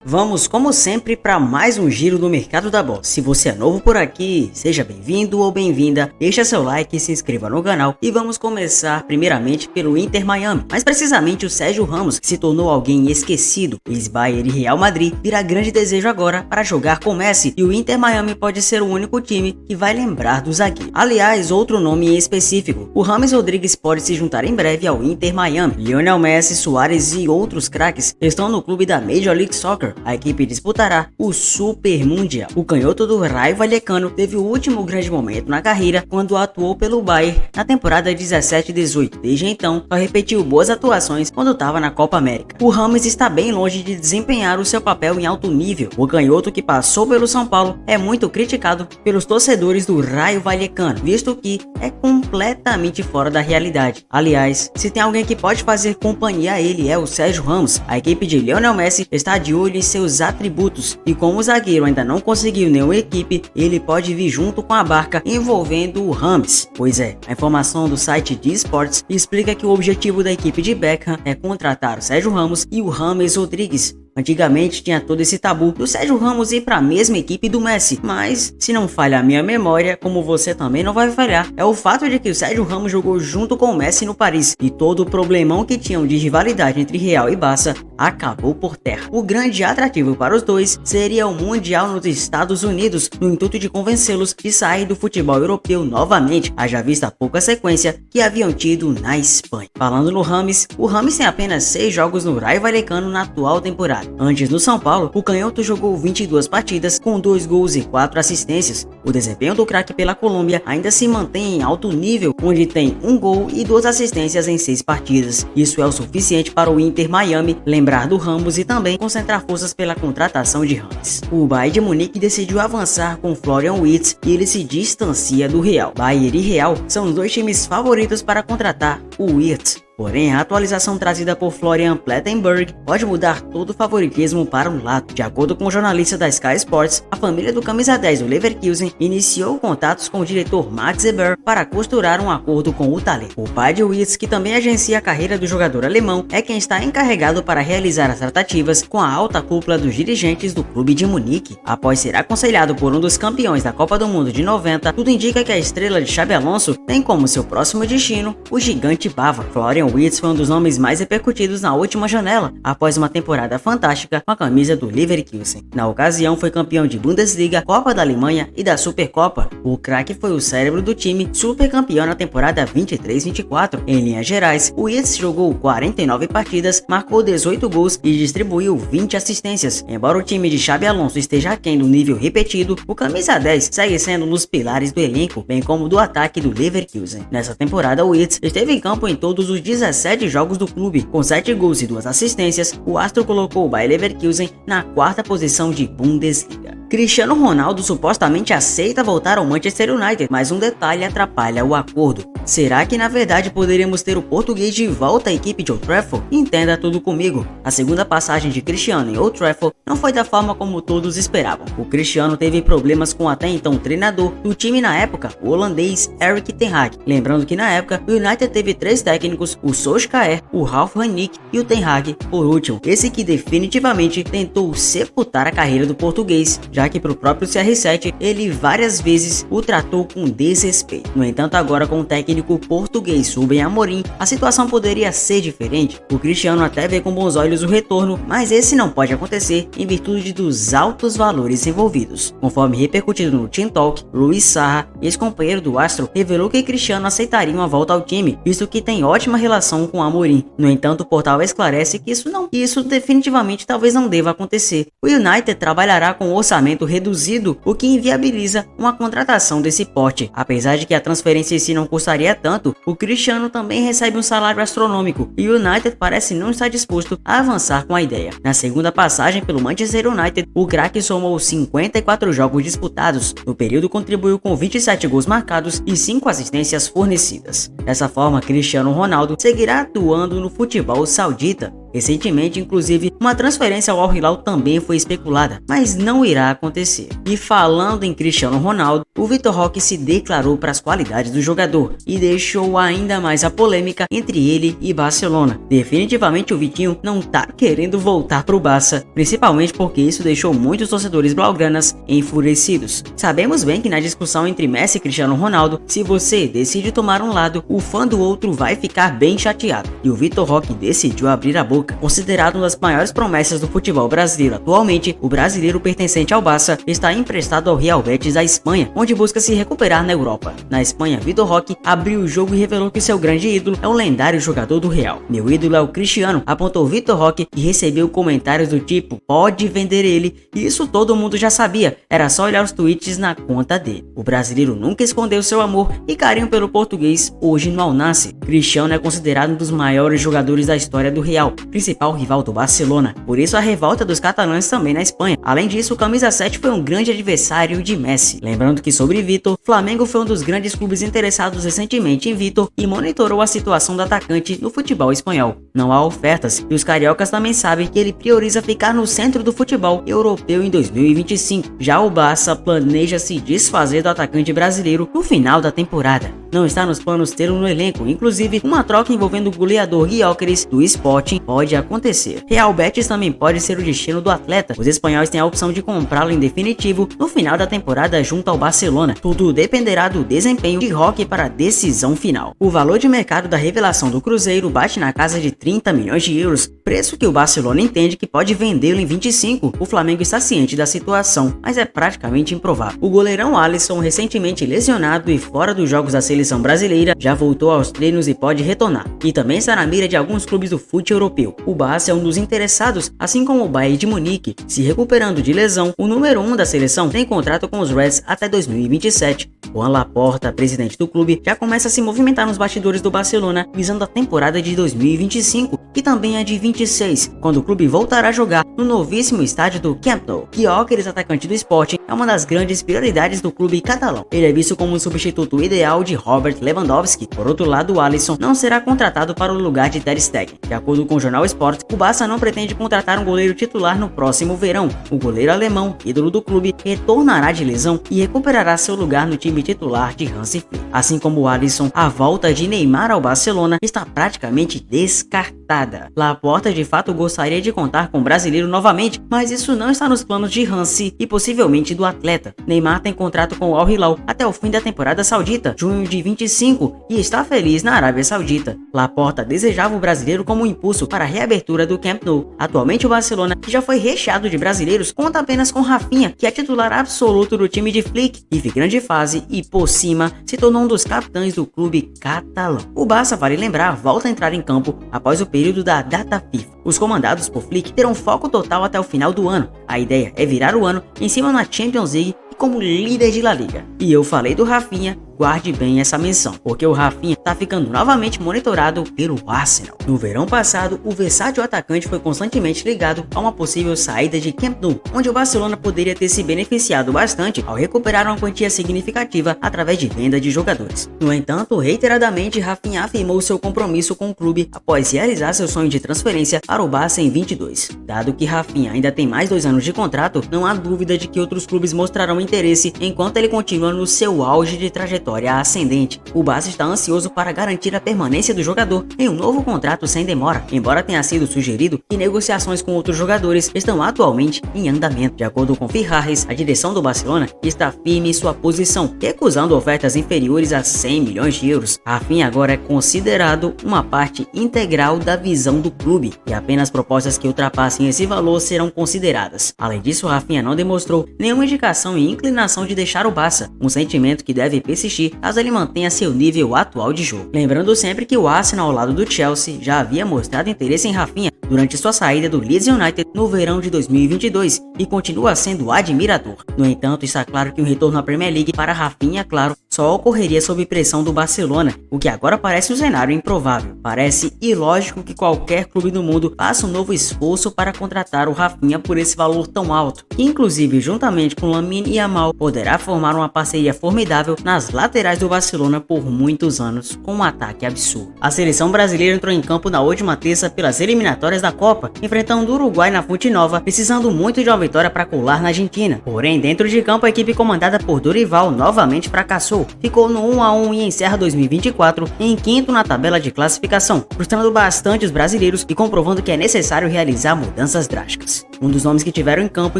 Vamos, como sempre, para mais um giro do mercado da bola. Se você é novo por aqui, seja bem-vindo ou bem-vinda, deixa seu like e se inscreva no canal. E vamos começar primeiramente pelo Inter Miami, mais precisamente o Sérgio Ramos, que se tornou alguém esquecido. Ex-Bayern e Real Madrid vira grande desejo agora para jogar com Messi, e o Inter Miami pode ser o único time que vai lembrar do zagueiro. Aliás, outro nome em específico, o James Rodrigues pode se juntar em breve ao Inter Miami. Lionel Messi, Suárez e outros craques estão no clube da Major League Soccer. A equipe disputará o Super Mundial. O canhoto do Raio Vallecano teve o último grande momento na carreira quando atuou pelo Bayern na temporada 17-18. Desde então, só repetiu boas atuações quando estava na Copa América. O Rames está bem longe de desempenhar o seu papel em alto nível. O canhoto que passou pelo São Paulo é muito criticado pelos torcedores do Raio Vallecano, visto que é completamente fora da realidade. Aliás, se tem alguém que pode fazer companhia a ele é o Sérgio Ramos. A equipe de Lionel Messi está de olho em seus atributos, e como o zagueiro ainda não conseguiu nenhuma equipe, ele pode vir junto com a barca envolvendo o Rames. Pois é, a informação do site de Sports explica que o objetivo da equipe de Beckham é contratar o Sérgio Ramos e o James Rodrigues. Antigamente tinha todo esse tabu do Sérgio Ramos ir para a mesma equipe do Messi, mas se não falha a minha memória, como você também não vai falhar, é o fato de que o Sérgio Ramos jogou junto com o Messi no Paris, e todo o problemão que tinham de rivalidade entre Real e Barça acabou por terra. O grande atrativo para os dois seria o Mundial nos Estados Unidos, no intuito de convencê-los de sair do futebol europeu novamente, haja vista a pouca sequência que haviam tido na Espanha. Falando no Rames, o Rames tem apenas 6 jogos no Raio Vallecano na atual temporada. Antes no São Paulo, o canhoto jogou 22 partidas com 2 gols e 4 assistências. O desempenho do craque pela Colômbia ainda se mantém em alto nível, onde tem 1 gol e 2 assistências em 6 partidas. Isso é o suficiente para o Inter Miami lembrar do Ramos e também concentrar forças pela contratação de Rames. O Bayern de Munique decidiu avançar com Florian Wirtz e ele se distancia do Real. Bayern e Real são os 2 times favoritos para contratar o Wirtz. Porém, a atualização trazida por Florian Plettenberg pode mudar todo o favoritismo para um lado. De acordo com o jornalista da Sky Sports, a família do camisa 10 do Leverkusen iniciou contatos com o diretor Max Eber para costurar um acordo com o talento. O pai de Wirtz, que também agencia a carreira do jogador alemão, é quem está encarregado para realizar as tratativas com a alta cúpula dos dirigentes do clube de Munique. Após ser aconselhado por um dos campeões da Copa do Mundo de 90, tudo indica que a estrela de Xabi Alonso tem como seu próximo destino o gigante bávaro. Florian Wirtz foi um dos nomes mais repercutidos na última janela, após uma temporada fantástica com a camisa do Leverkusen. Na ocasião foi campeão de Bundesliga, Copa da Alemanha e da Supercopa. O craque foi o cérebro do time, super campeão na temporada 23-24. Em linhas gerais, o Wirtz jogou 49 partidas, marcou 18 gols e distribuiu 20 assistências. Embora o time de Xabi Alonso esteja aquém do nível repetido, o camisa 10 segue sendo um dos pilares do elenco, bem como do ataque do Leverkusen. Nessa temporada, o Wirtz esteve em campo em todos os 17 jogos do clube. Com 7 gols e 2 assistências, o astro colocou o Bayer Leverkusen na 4ª posição de Bundesliga. Cristiano Ronaldo supostamente aceita voltar ao Manchester United, mas um detalhe atrapalha o acordo. Será que na verdade poderíamos ter o português de volta à equipe de Old Trafford? Entenda tudo comigo. A segunda passagem de Cristiano em Old Trafford não foi da forma como todos esperavam. O Cristiano teve problemas com até então o treinador do time na época, o holandês Erik ten Hag. Lembrando que na época o United teve 3 técnicos, o Solskjaer, o Ralf Rangnick e o ten Hag por último. Esse que definitivamente tentou sepultar a carreira do português, já que para o próprio CR7 ele várias vezes o tratou com desrespeito. No entanto, agora com o técnico português Ruben Amorim, a situação poderia ser diferente. O Cristiano até vê com bons olhos o retorno, mas esse não pode acontecer em virtude dos altos valores envolvidos. Conforme repercutido no Team Talk, Luis Sarra, ex-companheiro do astro, revelou que Cristiano aceitaria uma volta ao time, visto que tem ótima relação com Amorim. No entanto, o portal esclarece que isso definitivamente talvez não deva acontecer. O United trabalhará com um orçamento reduzido, o que inviabiliza uma contratação desse porte. Apesar de que a transferência em si não custaria tanto, o Cristiano também recebe um salário astronômico e o United parece não estar disposto a avançar com a ideia. Na segunda passagem pelo Manchester United, o craque somou 54 jogos disputados. No período contribuiu com 27 gols marcados e 5 assistências fornecidas. Dessa forma, Cristiano Ronaldo seguirá atuando no futebol saudita. Recentemente, inclusive, uma transferência ao Al Hilal também foi especulada, mas não irá acontecer. E falando em Cristiano Ronaldo, o Vitor Roque se declarou para as qualidades do jogador e deixou ainda mais a polêmica entre ele e Barcelona. Definitivamente o Vitinho não tá querendo voltar pro Barça, principalmente porque isso deixou muitos torcedores blaugranas enfurecidos. Sabemos bem que na discussão entre Messi e Cristiano Ronaldo, se você decide tomar um lado, o fã do outro vai ficar bem chateado. E o Vitor Roque decidiu abrir a boca. Considerado uma das maiores promessas do futebol brasileiro atualmente, o brasileiro pertencente ao Barça está emprestado ao Real Betis da Espanha, onde busca se recuperar na Europa. Na Espanha, Vitor Roque abriu o jogo e revelou que seu grande ídolo é o lendário jogador do Real. Meu ídolo é o Cristiano, apontou Vitor Roque e recebeu comentários do tipo, pode vender ele, e isso todo mundo já sabia, era só olhar os tweets na conta dele. O brasileiro nunca escondeu seu amor e carinho pelo português hoje no Al Nassr. Cristiano é considerado um dos maiores jogadores da história do Real, principal rival do Barcelona, por isso a revolta dos catalães também na Espanha. Além disso, o camisa 7 foi um grande adversário de Messi. Lembrando que sobre Vitor, Flamengo foi um dos grandes clubes interessados recentemente em Vitor e monitorou a situação do atacante no futebol espanhol. Não há ofertas e os cariocas também sabem que ele prioriza ficar no centro do futebol europeu em 2025. Já o Barça planeja se desfazer do atacante brasileiro no final da temporada. Não está nos planos tê-lo no elenco, inclusive uma troca envolvendo o goleador Gyökeres do Sporting pode acontecer. Real Betis também pode ser o destino do atleta. Os espanhóis têm a opção de comprá-lo em definitivo no final da temporada junto ao Barcelona. Tudo dependerá do desempenho de Roque para a decisão final. O valor de mercado da revelação do Cruzeiro bate na casa de 30 milhões de euros, preço que o Barcelona entende que pode vendê-lo em 25. O Flamengo está ciente da situação, mas é praticamente improvável. O goleirão Alisson, recentemente lesionado e fora dos jogos da seleção brasileira, já voltou aos treinos e pode retornar. E também está na mira de alguns clubes do futebol europeu. O Barça é um dos interessados, assim como o Bayern de Munique. Se recuperando de lesão, o número 1 da seleção tem contrato com os Reds até 2027. Joan Laporta, presidente do clube, já começa a se movimentar nos bastidores do Barcelona, visando a temporada de 2025 e também a de 26, quando o clube voltará a jogar no novíssimo estádio do Camp Nou. Gyökeres, atacante do Sporting, é uma das grandes prioridades do clube catalão. Ele é visto como um substituto ideal de Robert Lewandowski. Por outro lado, o Alisson não será contratado para o lugar de Ter Stegen. De acordo com o jornal Sport, o Barça não pretende contratar um goleiro titular no próximo verão. O goleiro alemão, ídolo do clube, retornará de lesão e recuperará seu lugar no time titular de Hansi Flick. Assim como o Alisson, a volta de Neymar ao Barcelona está praticamente descartada. Laporta de fato gostaria de contar com o brasileiro novamente, mas isso não está nos planos de Hansi e possivelmente do atleta. Neymar tem contrato com o Al Hilal até o fim da temporada saudita, junho de 25, e está feliz na Arábia Saudita. Laporta desejava o brasileiro como um impulso para a reabertura do Camp Nou. Atualmente o Barcelona, que já foi recheado de brasileiros, conta apenas com Rafinha, que é titular absoluto do time de Flick, vive grande fase e, por cima, se tornou um dos capitães do clube catalão. O Barça, vale lembrar, volta a entrar em campo após o período da data FIFA. Os comandados por Flick terão foco total até o final do ano. A ideia é virar o ano em cima na Champions League e como líder de La Liga. E eu falei do Rafinha, guarde bem essa menção, porque o Rafinha tá ficando novamente monitorado pelo Arsenal. No verão passado, o versátil atacante foi constantemente ligado a uma possível saída de Camp Nou, onde o Barcelona poderia ter se beneficiado bastante ao recuperar uma quantia significativa através de venda de jogadores. No entanto, reiteradamente, Rafinha afirmou seu compromisso com o clube após realizar seu sonho de transferência para o Barça em 22. Dado que Rafinha ainda tem mais 2 anos de contrato, não há dúvida de que outros clubes mostrarão interesse enquanto ele continua no seu auge de trajetória ascendente. O Barça está ansioso para garantir a permanência do jogador em um novo contrato sem demora, embora tenha sido sugerido que negociações com outros jogadores estão atualmente em andamento. De acordo com Fijarres, a direção do Barcelona está firme em sua posição, recusando ofertas inferiores a 100 milhões de euros. Rafinha agora é considerado uma parte integral da visão do clube e apenas propostas que ultrapassem esse valor serão consideradas. Além disso, Rafinha não demonstrou nenhuma indicação e inclinação de deixar o Barça, um sentimento que deve persistir caso ele mantenha seu nível atual de jogo. Lembrando sempre que o Arsenal, ao lado do Chelsea, já havia mostrado interesse em Rafinha durante sua saída do Leeds United no verão de 2022 e continua sendo admirador. No entanto, está claro que o retorno à Premier League para Rafinha, claro, só ocorreria sob pressão do Barcelona, o que agora parece um cenário improvável. Parece ilógico que qualquer clube do mundo faça um novo esforço para contratar o Rafinha por esse valor tão alto, que inclusive juntamente com Lamine Yamal poderá formar uma parceria formidável nas laterais do Barcelona por muitos anos, com um ataque absurdo. A seleção brasileira entrou em campo na última terça pelas eliminatórias da Copa, enfrentando o Uruguai na Fonte Nova, precisando muito de uma vitória para colar na Argentina. Porém, dentro de campo, a equipe comandada por Dorival novamente fracassou, ficou no 1 a 1 e encerra 2024 em quinto na tabela de classificação, frustrando bastante os brasileiros e comprovando que é necessário realizar mudanças drásticas. Um dos nomes que tiveram em campo,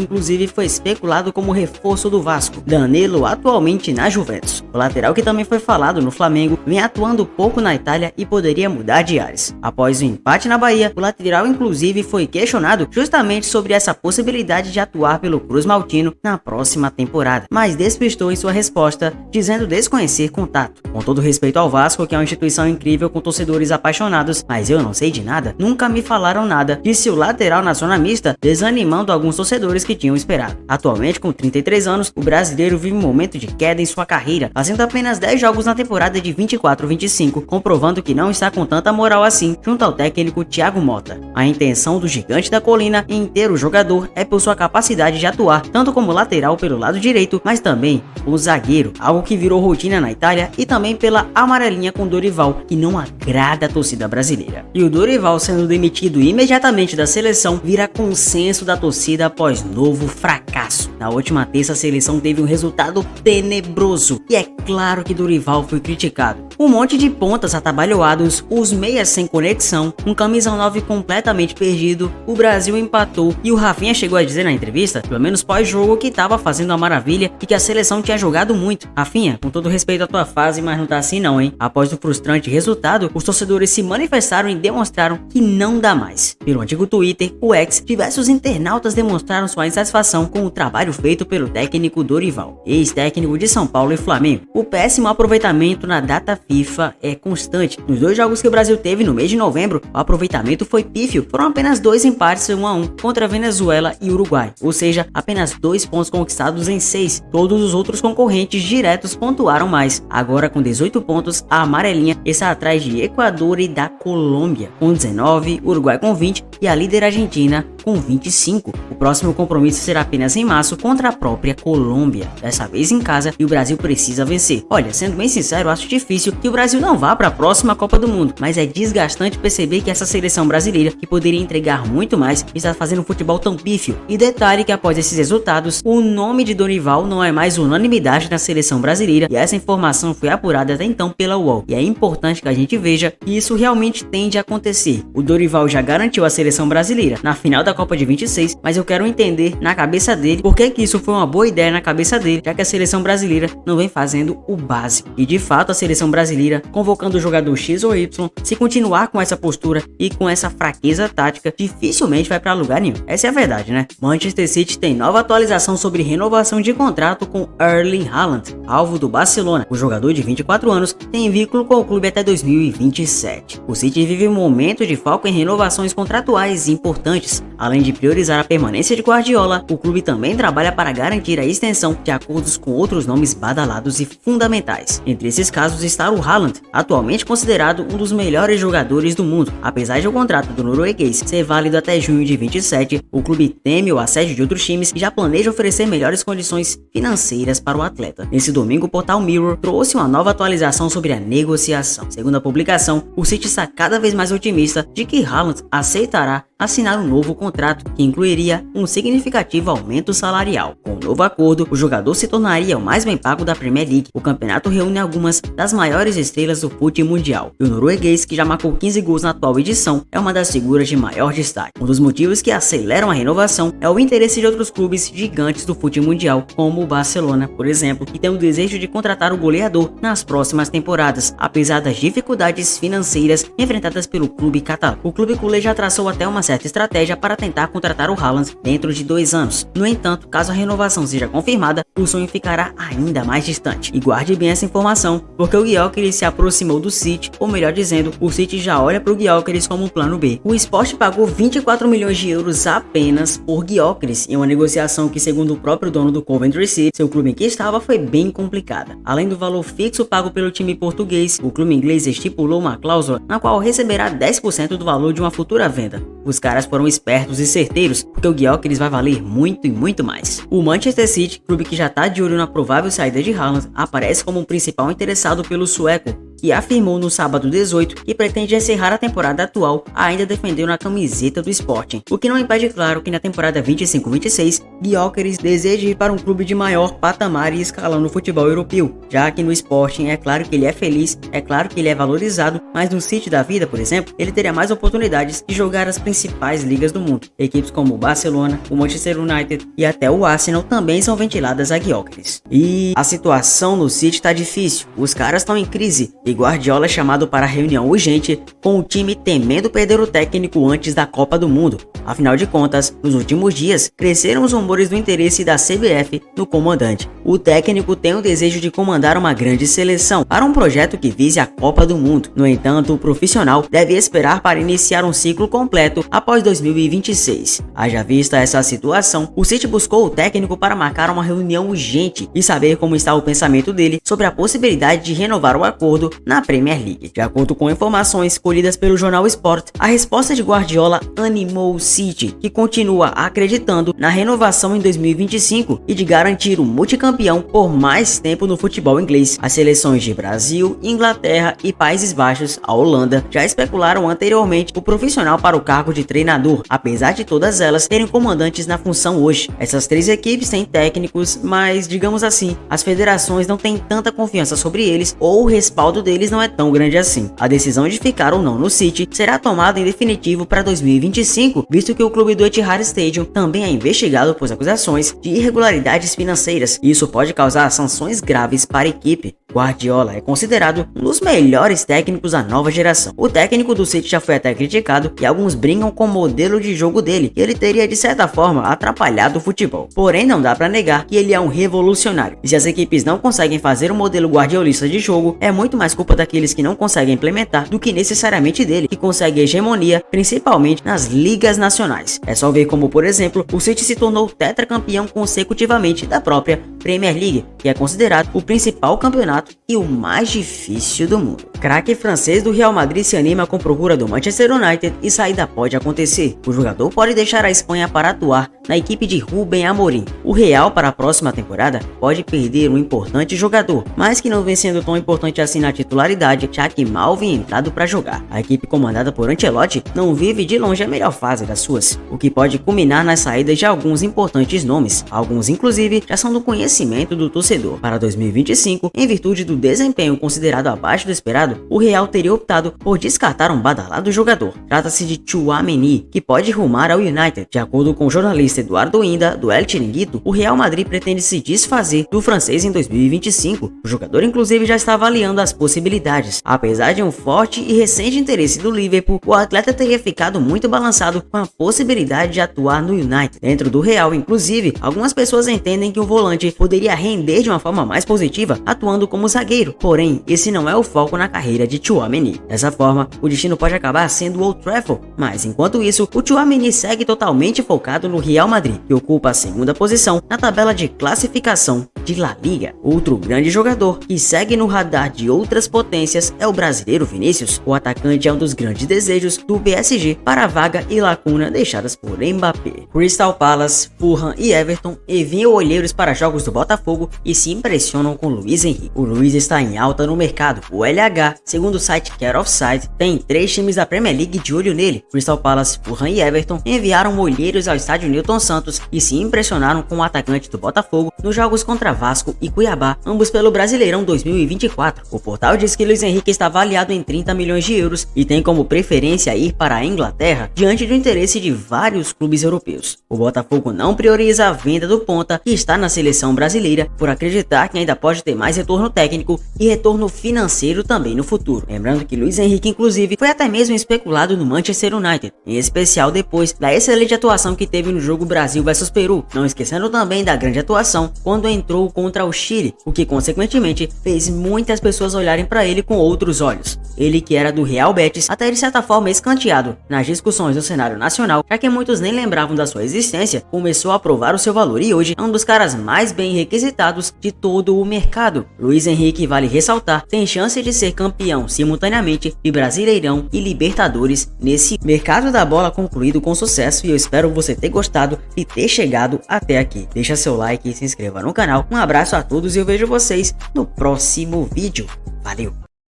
inclusive, foi especulado como reforço do Vasco, Danilo, atualmente na Juventus. O lateral, que também foi falado no Flamengo, vem atuando pouco na Itália e poderia mudar de ares. Após o empate na Bahia, o lateral inclusive foi questionado justamente sobre essa possibilidade de atuar pelo Cruz Maltino na próxima temporada, mas despistou em sua resposta, dizendo desconhecer contato. Com todo respeito ao Vasco, que é uma instituição incrível com torcedores apaixonados, mas eu não sei de nada, nunca me falaram nada, disse o lateral na zona mista, desanimando alguns torcedores que tinham esperado. Atualmente, com 33 anos, o brasileiro vive um momento de queda em sua carreira, fazendo apenas 10 jogos na temporada de 24-25, comprovando que não está com tanta moral assim junto ao técnico Thiago Motta. A intenção do gigante da colina em ter o jogador é por sua capacidade de atuar tanto como lateral pelo lado direito, mas também como zagueiro, algo que virou rotina na Itália, e também pela amarelinha com Dorival, que não agrada a torcida brasileira. E o Dorival sendo demitido imediatamente da seleção vira consenso da torcida após novo fracasso. Na última terça, a seleção teve um resultado tenebroso, e é claro que Dorival foi criticado. Um monte de pontas atabalhoados, os meias sem conexão, um camisa 9 completamente perdido, o Brasil empatou e o Rafinha chegou a dizer na entrevista, pelo menos pós-jogo, que estava fazendo uma maravilha e que a seleção tinha jogado muito. Rafinha, com todo respeito à tua fase, mas não tá assim não, hein? Após o frustrante resultado, os torcedores se manifestaram e demonstraram que não dá mais. Pelo antigo Twitter, o X, diversos internautas demonstraram sua insatisfação com o trabalho feito pelo técnico Dorival, ex-técnico de São Paulo e Flamengo. O péssimo aproveitamento na data FIFA é constante. Nos 2 jogos que o Brasil teve no mês de novembro, o aproveitamento foi pífio. Foram apenas 2 empates 1 a 1 contra Venezuela e Uruguai, ou seja, apenas 2 pontos conquistados em 6. Todos os outros concorrentes diretos pontuaram mais. Agora, com 18 pontos, a amarelinha está atrás de Equador e da Colômbia com 19, Uruguai com 20 e a líder Argentina com 25. O próximo compromisso será apenas em março contra a própria Colômbia, dessa vez em casa, e o Brasil precisa vencer. Olha, sendo bem sincero, acho difícil que o Brasil não vá para a próxima Copa do Mundo, mas é desgastante perceber que essa seleção brasileira, que poderia entregar muito mais, está fazendo um futebol tão pífio. E detalhe que após esses resultados, o nome de Dorival não é mais unanimidade na seleção brasileira, e essa informação foi apurada até então pela UOL, e é importante que a gente veja que isso realmente tende a acontecer. O Dorival já garantiu a seleção brasileira na final da Copa de 26, mas eu quero entender na cabeça dele por que isso foi uma boa ideia na cabeça dele, já que a seleção brasileira não vem fazendo o básico. E de fato, a seleção brasileira, convocando o jogador X ou Y, se continuar com essa postura e com essa fraqueza tática, dificilmente vai para lugar nenhum. Essa é a verdade, né? Manchester City tem nova atualização sobre renovação de contrato com Erling Haaland, alvo do Barcelona. O jogador de 24 anos tem vínculo com o clube até 2027. O City vive um momento de foco em renovações contratuais importantes. Além de priorizar a permanência de Guardiola, o clube também trabalha para garantir a extensão de acordos com outros nomes badalados e fundamentais. Entre esses casos está o Haaland, atualmente considerado um dos melhores jogadores do mundo. Apesar de o contrato do norueguês ser válido até junho de 27, o clube teme o assédio de outros times e já planeja oferecer melhores condições financeiras para o atleta. Nesse domingo, o portal Mirror trouxe uma nova atualização sobre a negociação. Segundo a publicação, o City está cada vez mais otimista de que Haaland aceitará assinar um novo contrato que incluiria um significativo aumento salarial. Com o novo acordo, o jogador se tornaria o mais bem pago da Premier League. O campeonato reúne algumas das maiores estrelas do futebol mundial, e o norueguês, que já marcou 15 gols na atual edição, é uma das figuras de maior destaque. Um dos motivos que aceleram a renovação é o interesse de outros clubes gigantes do futebol mundial, como o Barcelona, por exemplo, que tem o desejo de contratar o goleador nas próximas temporadas, apesar das dificuldades financeiras enfrentadas pelo clube catalão. O clube culé já traçou até uma certa estratégia para tentar contratar o Haaland dentro de 2 anos. No entanto, caso a renovação seja confirmada, o sonho ficará ainda mais distante. E guarde bem essa informação, porque o Gyökeres se aproximou do City, ou melhor dizendo, o City já olha para o Gyökeres como um plano B. O Sport pagou 24 milhões de euros apenas por Gyökeres, em uma negociação que, segundo o próprio dono do Coventry City, seu clube em que estava, foi bem complicada. Além do valor fixo pago pelo time português, o clube inglês estipulou uma cláusula na qual receberá 10% do valor de uma futura venda. O Os caras foram espertos e certeiros, porque o Gyökeres vai valer muito e muito mais. O Manchester City, clube que já tá de olho na provável saída de Haaland, aparece como o principal interessado pelo sueco, que afirmou no sábado 18 que pretende encerrar a temporada atual ainda defendendo a camiseta do Sporting, o que não impede, claro, que na temporada 25-26 Gyökeres deseje ir para um clube de maior patamar e escalão no futebol europeu, já que no Sporting é claro que ele é feliz, é claro que ele é valorizado, mas no City da vida, por exemplo, ele teria mais oportunidades de jogar as principais ligas do mundo. Equipes como o Barcelona, o Manchester United e até o Arsenal também são ventiladas a Gyökeres. E a situação no City tá difícil, os caras estão em crise e Guardiola é chamado para reunião urgente com o time temendo perder o técnico antes da Copa do Mundo. Afinal de contas, nos últimos dias, cresceram os rumores do interesse da CBF no comandante. O técnico tem o desejo de comandar uma grande seleção para um projeto que vise a Copa do Mundo. No entanto, o profissional deve esperar para iniciar um ciclo completo após 2026. Haja vista essa situação, o City buscou o técnico para marcar uma reunião urgente e saber como está o pensamento dele sobre a possibilidade de renovar o acordo na Premier League. De acordo com informações colhidas pelo jornal Sport, a resposta de Guardiola animou o City, que continua acreditando na renovação em 2025 e de garantir o multicampeão por mais tempo no futebol inglês. As seleções de Brasil, Inglaterra e Países Baixos, a Holanda, já especularam anteriormente o profissional para o cargo de treinador, apesar de todas elas terem comandantes na função hoje. Essas três equipes têm técnicos, mas, digamos assim, as federações não têm tanta confiança sobre eles ou o respaldo deles não é tão grande assim. A decisão de ficar ou não no City será tomada em definitivo para 2025, visto que o clube do Etihad Stadium também é investigado por acusações de irregularidades financeiras. Isso pode causar sanções graves para a equipe. Guardiola é considerado um dos melhores técnicos da nova geração. O técnico do City já foi até criticado e alguns brincam com o modelo de jogo dele, que ele teria de certa forma atrapalhado o futebol. Porém, não dá para negar que ele é um revolucionário. E se as equipes não conseguem fazer um modelo guardiolista de jogo, é muito mais culpa daqueles que não conseguem implementar do que necessariamente dele, que consegue hegemonia, principalmente nas ligas nacionais. É só ver como, por exemplo, o City se tornou tetracampeão consecutivamente da própria Premier League, que é considerado o principal campeonato e o mais difícil do mundo. Craque francês do Real Madrid se anima com procura do Manchester United e saída pode acontecer. O jogador pode deixar a Espanha para atuar na equipe de Rubén Amorim. O Real, para a próxima temporada, pode perder um importante jogador, mas que não vem sendo tão importante assim na titularidade, já que mal vem entrado para jogar. A equipe comandada por Ancelotti não vive de longe a melhor fase das suas, o que pode culminar nas saídas de alguns importantes nomes. Alguns, inclusive, já são do conhecimento do torcedor. Para 2025, em virtude do desempenho considerado abaixo do esperado, o Real teria optado por descartar um badalado jogador. Trata-se de Tchouaméni, que pode rumar ao United. De acordo com o jornalista Eduardo Inda, do El Chiringuito, o Real Madrid pretende se desfazer do francês em 2025. O jogador, inclusive, já está avaliando as possibilidades. Apesar de um forte e recente interesse do Liverpool, o atleta teria ficado muito balançado com a possibilidade de atuar no United. Dentro do Real, inclusive, algumas pessoas entendem que o volante poderia render de uma forma mais positiva atuando como zagueiro, porém, esse não é o foco na carreira de Tchouaméni. Dessa forma, o destino pode acabar sendo o Old Trafford, mas enquanto isso, o Tchouaméni segue totalmente focado no Real Madrid, que ocupa a segunda posição na tabela de classificação de La Liga. Outro grande jogador que segue no radar de outras potências é o brasileiro Vinícius. O atacante é um dos grandes desejos do PSG para a vaga e lacuna deixadas por Mbappé. Crystal Palace, Fulham e Everton enviam olheiros para jogos do Botafogo e se impressionam com Luiz Henrique. O Luiz está em alta no mercado. O LH, segundo o site Care Offside, tem 3 times da Premier League de olho nele. Crystal Palace, Fulham e Everton enviaram olheiros ao estádio Newton Santos e se impressionaram com o atacante do Botafogo nos jogos contra Vasco e Cuiabá, ambos pelo Brasileirão 2024. O portal diz que Luiz Henrique está avaliado em 30 milhões de euros e tem como preferência ir para a Inglaterra diante do interesse de vários clubes europeus. O Botafogo não prioriza a venda do ponta, que está na seleção brasileira, por acreditar que ainda pode ter mais retorno técnico e retorno financeiro também no futuro. Lembrando que Luiz Henrique, inclusive, foi até mesmo especulado no Manchester United, em especial depois da excelente atuação que teve no jogo Brasil vs Peru, não esquecendo também da grande atuação quando entrou jogo contra o Chile, o que consequentemente fez muitas pessoas olharem para ele com outros olhos. Ele que era do Real Betis, até de certa forma escanteado nas discussões do cenário nacional, já que muitos nem lembravam da sua existência, começou a provar o seu valor e hoje é um dos caras mais bem requisitados de todo o mercado. Luiz Henrique, vale ressaltar, tem chance de ser campeão simultaneamente de Brasileirão e Libertadores nesse mercado da bola concluído com sucesso, e eu espero você ter gostado e ter chegado até aqui. Deixa seu like e se inscreva no canal. Um abraço a todos e eu vejo vocês no próximo vídeo. Valeu!